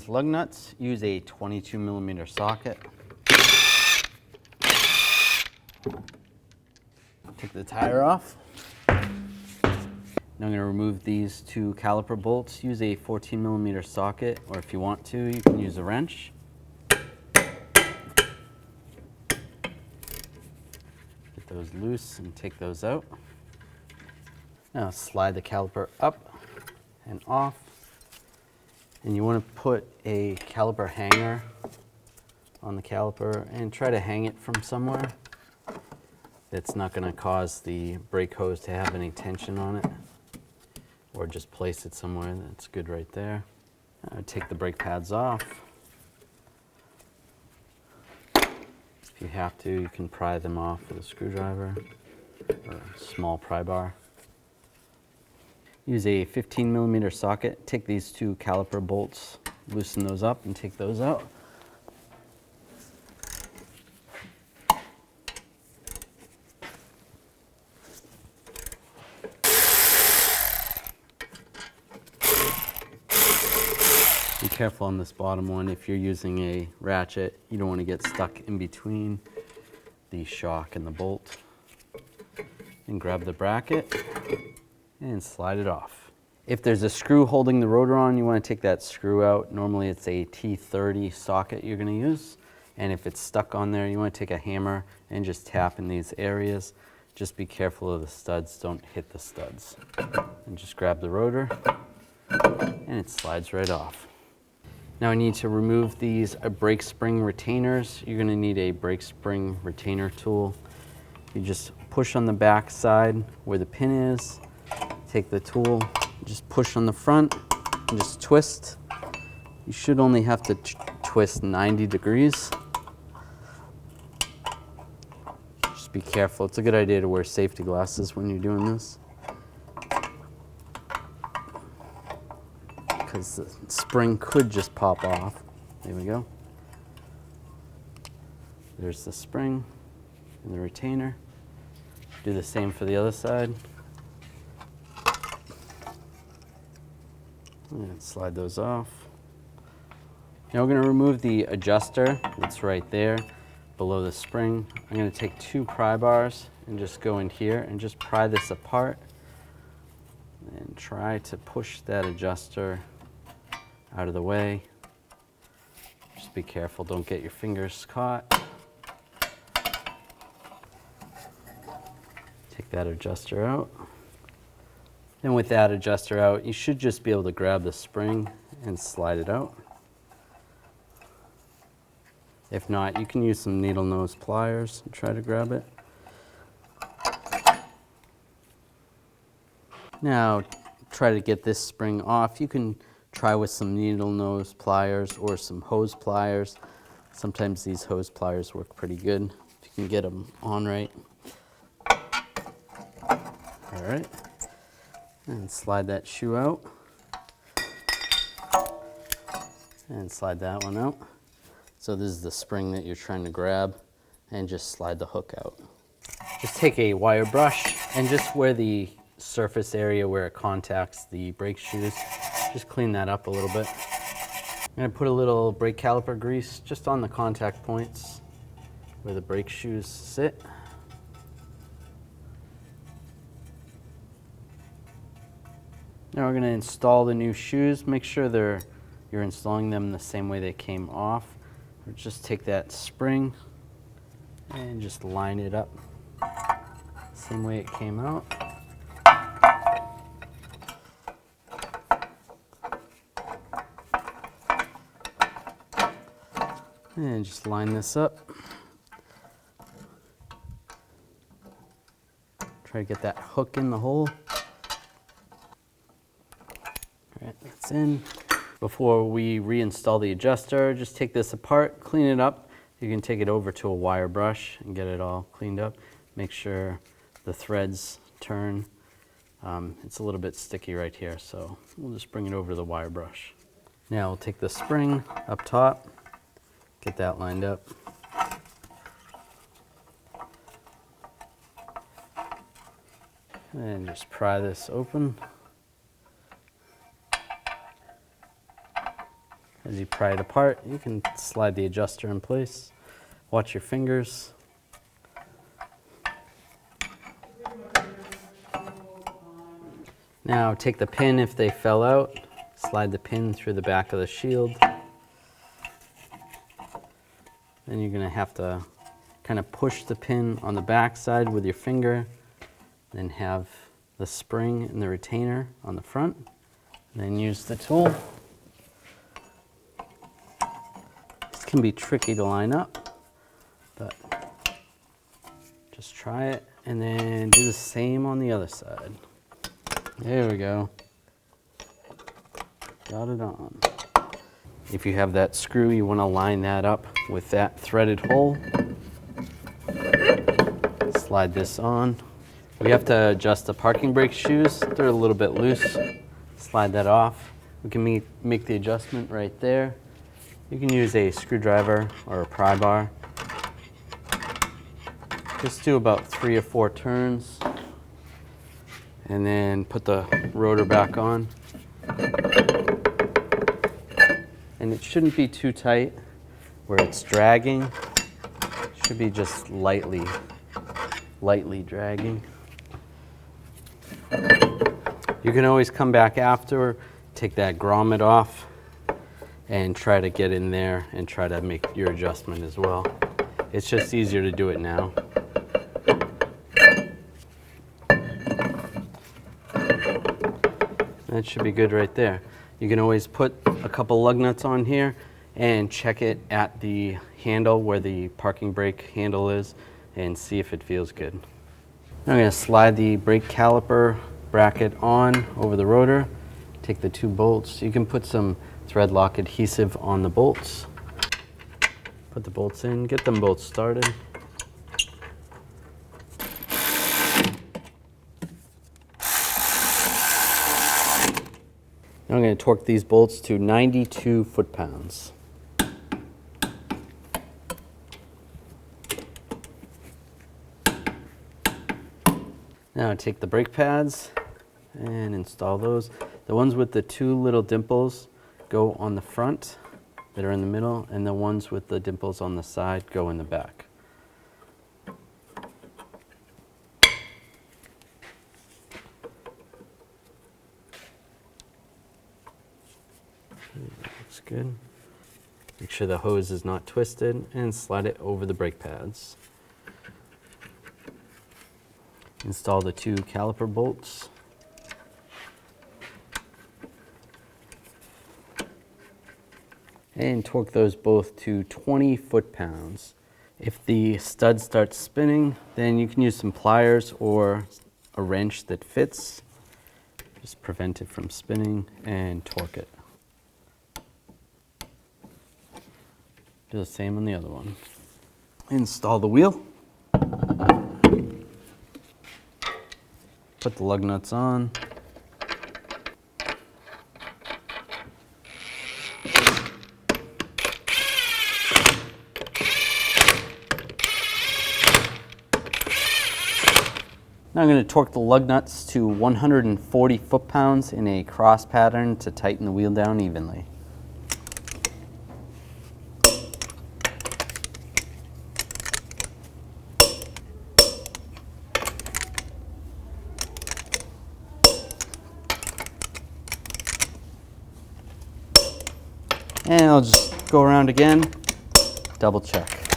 lug nuts, use a 22mm socket. Take the tire off. Now I'm going to remove these two caliper bolts. Use a 14mm socket, or if you want to, you can use a wrench. Get those loose and take those out. Now slide the caliper up and off. And you want to put a caliper hanger on the caliper and try to hang it from somewhere. It's not going to cause the brake hose to have any tension on it. Or just place it somewhere. That's good right there. Take the brake pads off. If you have to, you can pry them off with a screwdriver or a small pry bar. Use a 15mm socket. Take these two caliper bolts, loosen those up and take those out. Be careful on this bottom one. If you're using a ratchet, you don't want to get stuck in between the shock and the bolt. And grab the bracket and slide it off. If there's a screw holding the rotor on, you want to take that screw out. Normally it's a T30 socket you're going to use. And if it's stuck on there, you want to take a hammer and just tap in these areas. Just be careful of the studs, don't hit the studs. And just grab the rotor and it slides right off. Now I need to remove these brake spring retainers. You're going to need a brake spring retainer tool. You just push on the back side where the pin is. Take the tool, just push on the front, and just twist. You should only have to twist 90 degrees. Just be careful. It's a good idea to wear safety glasses when you're doing this, because the spring could just pop off. There we go. There's the spring and the retainer. Do the same for the other side. And slide those off. Now we're going to remove the adjuster that's right there below the spring. I'm going to take two pry bars and just go in here and just pry this apart and try to push that adjuster out of the way. Just be careful, don't get your fingers caught. Take that adjuster out. And with that adjuster out, you should just be able to grab the spring and slide it out. If not, you can use some needle nose pliers and try to grab it. Now, try to get this spring off. You can try with some needle nose pliers or some hose pliers. Sometimes these hose pliers work pretty good if you can get them on right. All right. And slide that shoe out. And slide that one out. So this is the spring that you're trying to grab, and just slide the hook out. Just take a wire brush and just where the surface area where it contacts the brake shoes, just clean that up a little bit. I'm going to put a little brake caliper grease just on the contact points where the brake shoes sit. Now we're going to install the new shoes. Make sure you're installing them the same way they came off. Or just take that spring and just line it up same way it came out. And just line this up. Try to get that hook in the hole. All right, that's in. Before we reinstall the adjuster, just take this apart, clean it up. You can take it over to a wire brush and get it all cleaned up. Make sure the threads turn. It's a little bit sticky right here, so we'll just bring it over to the wire brush. Now we'll take the spring up top, get that lined up. And just pry this open. As you pry it apart, you can slide the adjuster in place. Watch your fingers. Now take the pin if they fell out, slide the pin through the back of the shield. Then you're going to have to kind of push the pin on the back side with your finger, then have the spring and the retainer on the front, and then use the tool. This can be tricky to line up, but just try it and then do the same on the other side. There we go. Got it on. If you have that screw, you want to line that up with that threaded hole. Slide this on. We have to adjust the parking brake shoes. They're a little bit loose. Slide that off. We can make the adjustment right there. You can use a screwdriver or a pry bar. Just do about 3 or 4 turns. And then put the rotor back on. And it shouldn't be too tight where it's dragging. It should be just lightly dragging. You can always come back after, take that grommet off, and try to get in there and try to make your adjustment as well. It's just easier to do it now. That should be good right there. You can always put a couple lug nuts on here and check it at the handle where the parking brake handle is and see if it feels good. Now I'm going to slide the brake caliper bracket on over the rotor. Take the 2 bolts. You can put some thread lock adhesive on the bolts. Put the bolts in, get them both started. Now I'm going to torque these bolts to 92 foot-pounds. Now take the brake pads and install those. The ones with the 2 little dimples go on the front that are in the middle, and the ones with the dimples on the side go in the back. Looks good. Make sure the hose is not twisted and slide it over the brake pads. Install the 2 caliper bolts. And torque those both to 20 foot-pounds. If the stud starts spinning, then you can use some pliers or a wrench that fits. Just prevent it from spinning and torque it. Do the same on the other one. Install the wheel. Put the lug nuts on. Now I'm going to torque the lug nuts to 140 foot-pounds in a cross pattern to tighten the wheel down evenly. And I'll just go around again, double check.